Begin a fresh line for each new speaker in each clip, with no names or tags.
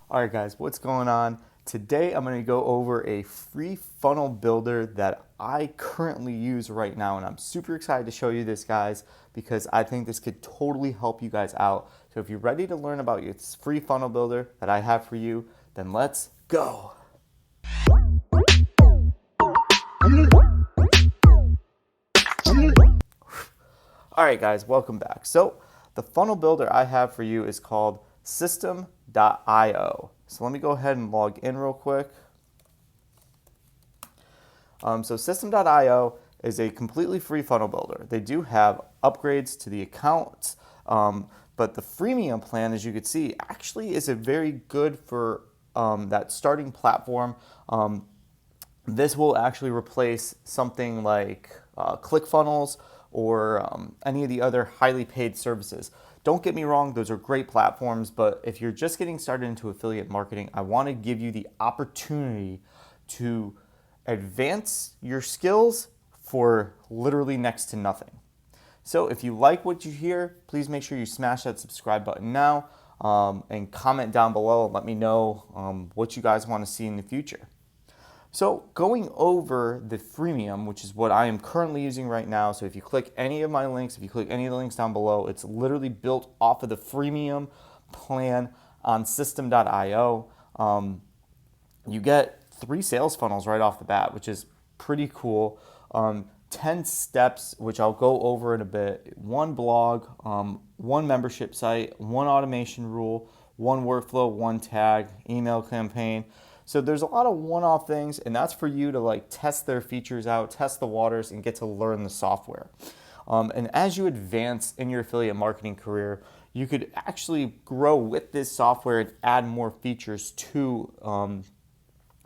All right, guys, what's going on? Today, I'm going to go over a free funnel builder that I currently use right now, and I'm super excited to show you this, guys, because I think this could totally help you guys out. So if you're ready to learn about this free funnel builder that I have for you, then let's go. All right, guys, welcome back. So the funnel builder I have for you is called System.io. So let me go ahead and log in real quick. So System.io is a completely free funnel builder. They do have upgrades to the accounts, but the freemium plan, as you can see, actually is a very good for that starting platform. This will actually replace something like ClickFunnels or any of the other highly paid services. Don't get me wrong, those are great platforms, but if you're just getting started into affiliate marketing, I want to give you the opportunity to advance your skills for literally next to nothing. So if you like what you hear, please make sure you smash that subscribe button now and comment down below and let me know what you guys want to see in the future. So going over the freemium, which is what I am currently using right now. So if you click any of my links, if you click any of the links down below, it's literally built off of the freemium plan on System.io. You get 3 sales funnels right off the bat, which is pretty cool. 10 steps, which I'll go over in a bit. 1 blog, 1 membership site, 1 automation rule, 1 workflow, 1 tag, email campaign. So there's a lot of one-off things, and that's for you to like test their features out, test the waters, and get to learn the software. And as you advance in your affiliate marketing career, you could actually grow with this software and add more features to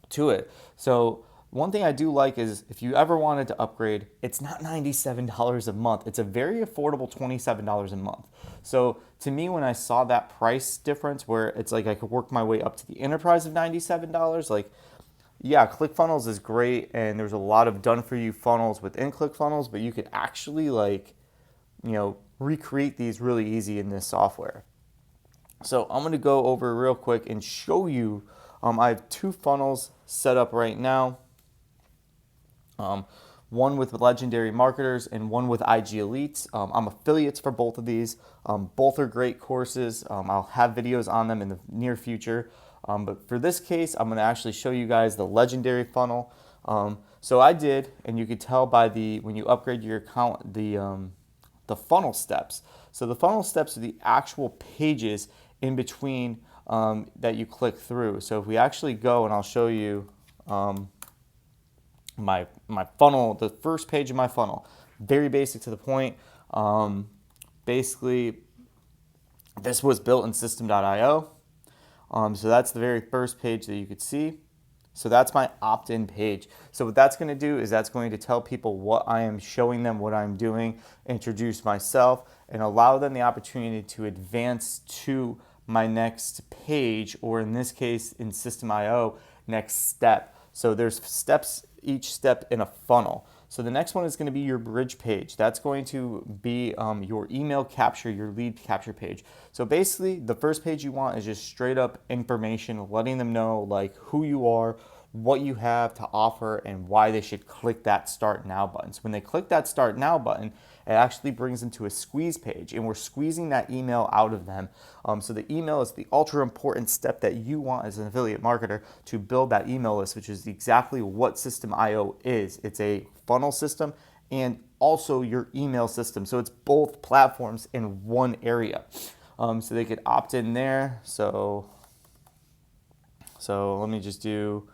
it. So one thing I do like is if you ever wanted to upgrade, it's not $97 a month. It's a very affordable $27 a month. So to me, when I saw that price difference where it's like I could work my way up to the enterprise of $97, like, yeah, ClickFunnels is great and there's a lot of done for you funnels within ClickFunnels, but you could actually recreate these really easy in this software. So I'm going to go over real quick and show you. I have 2 funnels set up right now. One with legendary marketers and one with IG elites. I'm affiliates for both of these. Both are great courses. I'll have videos on them in the near future. But for this case, I'm going to actually show you guys the legendary funnel. So I did, and you could tell by when you upgrade your account, the funnel steps. So the funnel steps are the actual pages in between that you click through. So if we actually go, and I'll show you my funnel, the first page of my funnel, very basic to the point. Basically, this was built in System.io. So that's the very first page that you could see. So that's my opt-in page. So what that's going to do is that's going to tell people what I am showing them, what I'm doing, introduce myself, and allow them the opportunity to advance to my next page, or in this case, in System.io, next step. So there's steps, each step in a funnel. So the next one is going to be your bridge page. That's going to be your email capture, your lead capture page. So basically, the first page you want is just straight up information, letting them know like who you are, what you have to offer, and why they should click that Start Now button. So when they click that Start Now button, it actually brings them to a squeeze page, and we're squeezing that email out of them. So the email is the ultra important step that you want as an affiliate marketer to build that email list, which is exactly what System.io is. It's a funnel system and also your email system. So it's both platforms in one area. So they could opt in there. So let me just do.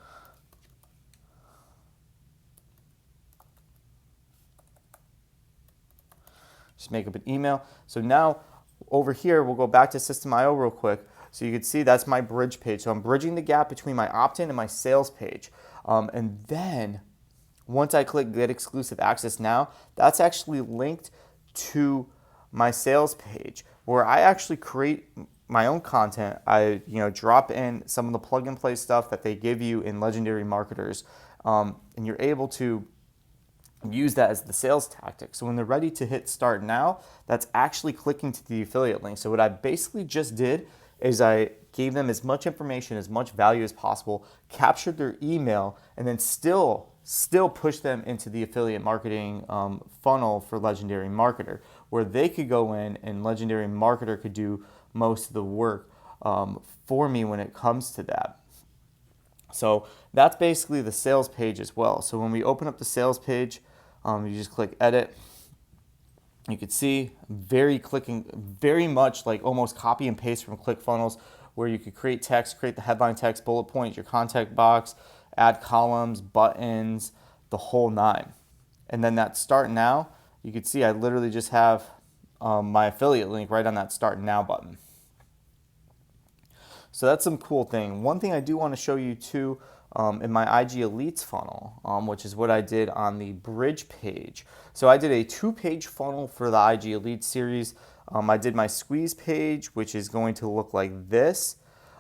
Just make up an email. So now over here, we'll go back to System.io real quick. So you can see that's my bridge page. So I'm bridging the gap between my opt-in and my sales page. And then once I click Get Exclusive Access Now, that's actually linked to my sales page where I actually create my own content. I drop in some of the plug and play stuff that they give you in Legendary Marketers, and you're able to use that as the sales tactic. So when they're ready to hit Start Now, that's actually clicking to the affiliate link. So what I basically just did is I gave them as much information, as much value as possible, captured their email, and then still push them into the affiliate marketing funnel for Legendary Marketer, where they could go in and Legendary Marketer could do most of the work for me when it comes to that. So that's basically the sales page as well. So when we open up the sales page, you just click edit. You can see very much like almost copy and paste from ClickFunnels, where you could create text, create the headline text, bullet points, your contact box, add columns, buttons, the whole nine. And then that start now, you can see I literally just have my affiliate link right on that start now button. So that's some cool thing. One thing I do want to show you too in my IG Elites funnel, which is what I did on the bridge page. So I did a 2-page funnel for the IG Elites series. I did my squeeze page, which is going to look like this.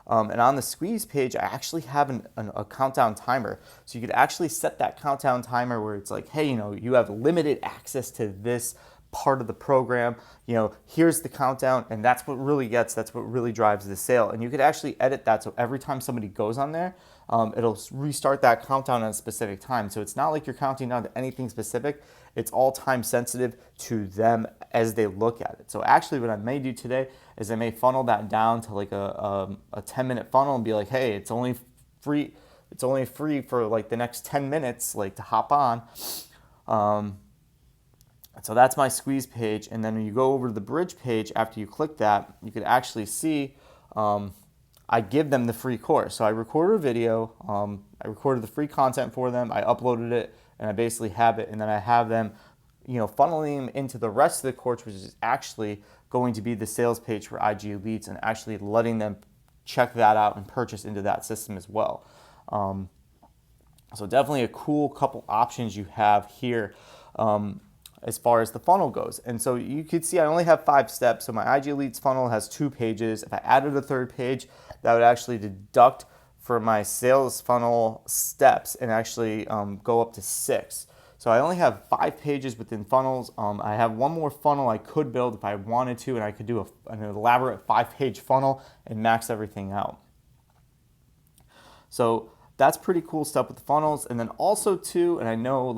And on the squeeze page, I actually have a countdown timer. So you could actually set that countdown timer where it's like, hey, you have limited access to this part of the program. Here's the countdown, and that's what really drives the sale. And you could actually edit that so every time somebody goes on there, it'll restart that countdown at a specific time. So it's not like you're counting down to anything specific. It's all time sensitive to them as they look at it. So actually what I may do today is I may funnel that down to like a 10-minute funnel and be like, hey, it's only free for like the next 10 minutes, like to hop on. So that's my squeeze page. And then when you go over to the bridge page, after you click that, you can actually see I give them the free course. So I recorded a video, I recorded the free content for them, I uploaded it, and I basically have it, and then I have them, funneling them into the rest of the course, which is actually going to be the sales page for IG Elites, and actually letting them check that out and purchase into that system as well. So definitely a cool couple options you have here as far as the funnel goes. And so you could see I only have 5 steps. So my IG Elites funnel has 2 pages. If I added a 3rd page, that would actually deduct for my sales funnel steps and actually go up to 6. So I only have 5 pages within funnels. I have one more funnel I could build if I wanted to, and I could do an elaborate 5-page funnel and max everything out. So that's pretty cool stuff with the funnels. And then also too, and I know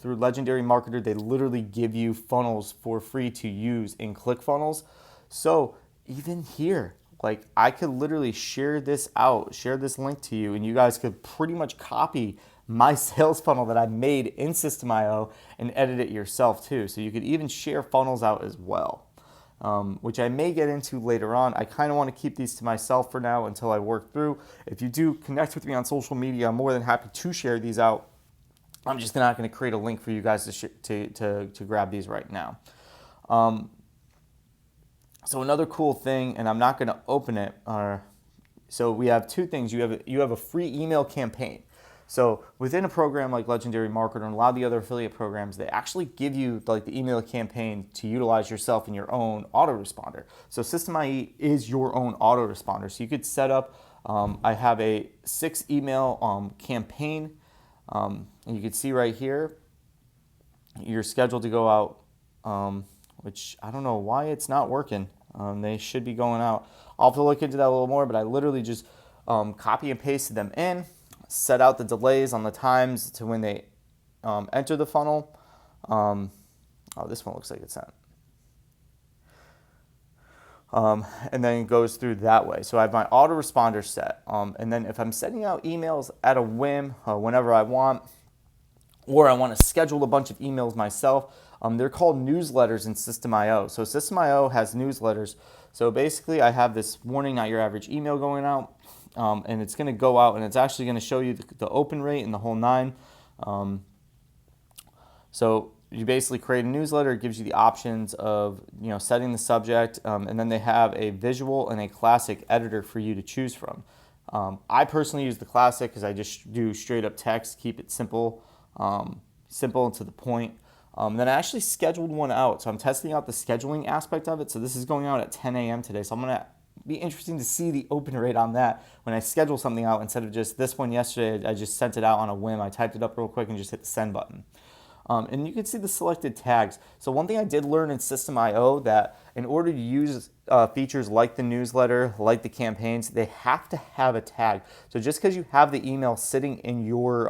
through Legendary Marketer, they literally give you funnels for free to use in ClickFunnels. So even here, I could literally share this link to you, and you guys could pretty much copy my sales funnel that I made in System.io and edit it yourself too. So you could even share funnels out as well, which I may get into later on. I kind of want to keep these to myself for now until I work through. If you do connect with me on social media, I'm more than happy to share these out. I'm just not going to create a link for you guys to grab these right now. So another cool thing, and I'm not going to open it. So we have 2 things. You have a free email campaign. So within a program like Legendary Marketer and a lot of the other affiliate programs, they actually give you the email campaign to utilize yourself in your own autoresponder. So System.io is your own autoresponder. So you could set up. I have a 6 email campaign. And you can see right here, you're scheduled to go out, which I don't know why it's not working. They should be going out. I'll have to look into that a little more, but I literally just copy and pasted them in, set out the delays on the times to when they enter the funnel. This one looks like it's sent. And then it goes through that way. So I have my autoresponder set. And then if I'm sending out emails at a whim, whenever I want, or I want to schedule a bunch of emails myself, they're called newsletters in System.io. So System.io has newsletters. So basically I have this warning, not your average email going out, and it's going to go out and it's actually going to show you the open rate and the whole 9. So you basically create a newsletter. It gives you the options of setting the subject, and then they have a visual and a classic editor for you to choose from. I personally use the classic because I just do straight up text, keep it simple, simple and to the point. Then I actually scheduled one out, so I'm testing out the scheduling aspect of it. So this is going out at 10 a.m. today, so I'm gonna be interesting to see the open rate on that when I schedule something out instead of just this one yesterday. I just sent it out on a whim. I typed it up real quick and just hit the send button. And you can see the selected tags. So one thing I did learn in System.io, that in order to use features like the newsletter, like the campaigns, they have to have a tag. So just because you have the email sitting in your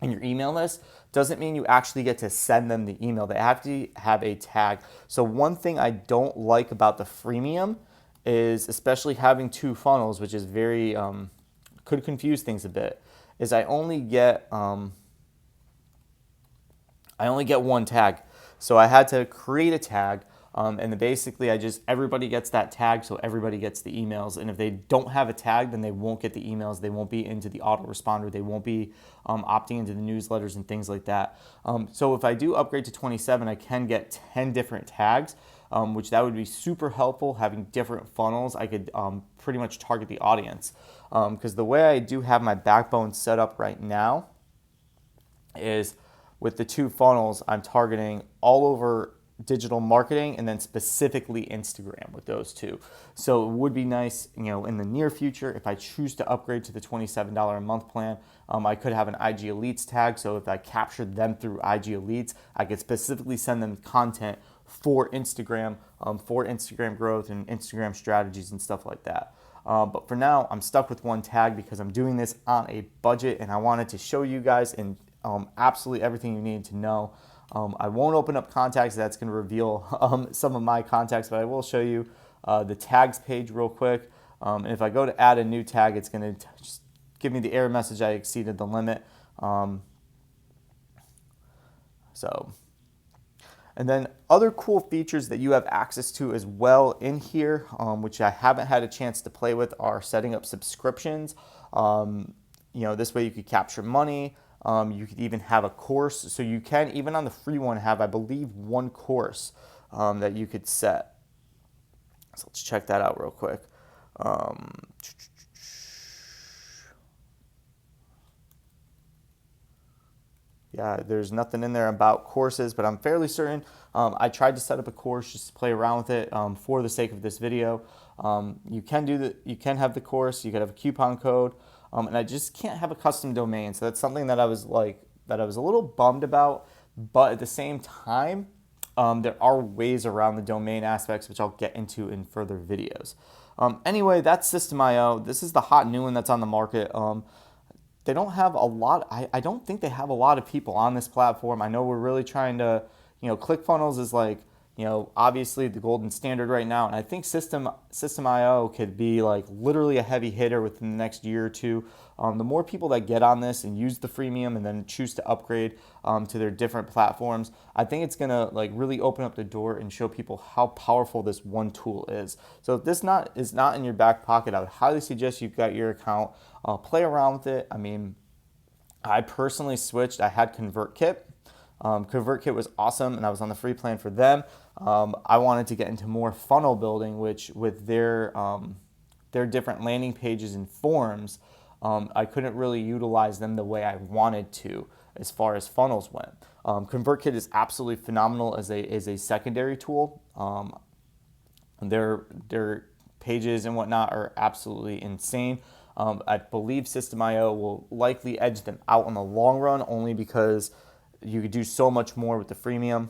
email list doesn't mean you actually get to send them the email. They have to have a tag. So one thing I don't like about the freemium is, especially having two funnels, which is very could confuse things a bit, is I only get one tag. So I had to create a tag, and then basically everybody gets that tag, so everybody gets the emails. And if they don't have a tag, then they won't get the emails. They won't be into the autoresponder. They won't be opting into the newsletters and things like that. So if I do upgrade to 27, I can get 10 different tags, which that would be super helpful. Having different funnels, I could pretty much target the audience. Because the way I do have my backbone set up right now is, with the two funnels, I'm targeting all over digital marketing and then specifically Instagram with those two. So it would be nice, in the near future, if I choose to upgrade to the $27 a month plan, I could have an IG Elites tag. So if I captured them through IG Elites, I could specifically send them content for Instagram growth and Instagram strategies and stuff like that. But for now, I'm stuck with one tag because I'm doing this on a budget, and I wanted to show you guys in absolutely everything you need to know. I won't open up contacts. That's going to reveal some of my contacts, but I will show you the tags page real quick. And if I go to add a new tag, it's going to just give me the error message I exceeded the limit. And then other cool features that you have access to as well in here, which I haven't had a chance to play with, are setting up subscriptions. This way you could capture money. You could even have a course. So you can, even on the free one, have, I believe, one course that you could set. So let's check that out real quick. Yeah, there's nothing in there about courses, but I'm fairly certain. I tried to set up a course just to play around with it for the sake of this video. You can have the course. You could have a coupon code, and I just can't have a custom domain. So that's something that I was a little bummed about. But at the same time, there are ways around the domain aspects, which I'll get into in further videos. Anyway, that's System.io. This is the hot new one that's on the market. They don't have a lot. I don't think they have a lot of people on this platform. I know we're really trying to, ClickFunnels is obviously the golden standard right now. And I think System.io could be literally a heavy hitter within the next year or two. The more people that get on this and use the freemium and then choose to upgrade to their different platforms, I think it's gonna really open up the door and show people how powerful this one tool is. So if this is not in your back pocket, I would highly suggest you've got your account. Play around with it. I mean, I personally switched. I had ConvertKit. ConvertKit was awesome, and I was on the free plan for them. I wanted to get into more funnel building, which with their different landing pages and forms, I couldn't really utilize them the way I wanted to as far as funnels went. ConvertKit is absolutely phenomenal as a secondary tool. Their pages and whatnot are absolutely insane. I believe System.io will likely edge them out in the long run, only because you could do so much more with the freemium.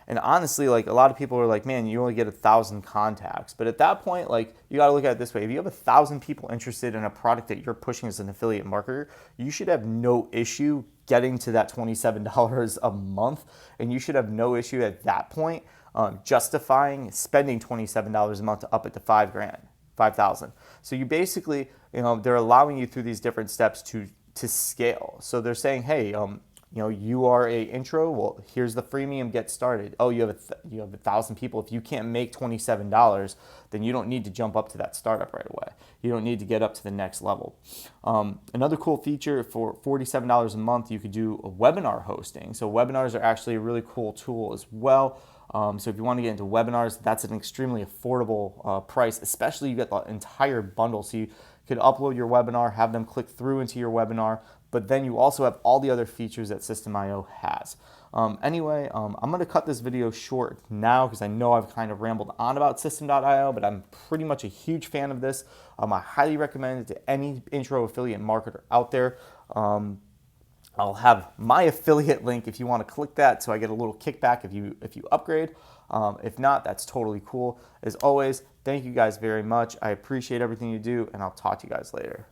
And honestly, a lot of people are like, man, you only get 1,000 contacts. But at that point, you got to look at it this way. If you have 1,000 people interested in a product that you're pushing as an affiliate marketer, you should have no issue getting to that $27 a month. And you should have no issue at that point justifying spending $27 a month to up it to $5,000. So you basically, they're allowing you through these different steps to scale. So they're saying, hey, you are a intro. Well, here's the freemium. Get started. Oh, you have 1,000 people. If you can't make $27, then you don't need to jump up to that startup right away. You don't need to get up to the next level. Another cool feature, for $47 a month, you could do a webinar hosting. So webinars are actually a really cool tool as well. So if you want to get into webinars, that's an extremely affordable price, especially you get the entire bundle. So you could upload your webinar, have them click through into your webinar, but then you also have all the other features that System.io has. Anyway, I'm going to cut this video short now because I know I've kind of rambled on about System.io, but I'm pretty much a huge fan of this. I highly recommend it to any intro affiliate marketer out there. I'll have my affiliate link if you want to click that, so I get a little kickback if you upgrade. If not, that's totally cool. As always, thank you guys very much. I appreciate everything you do, and I'll talk to you guys later.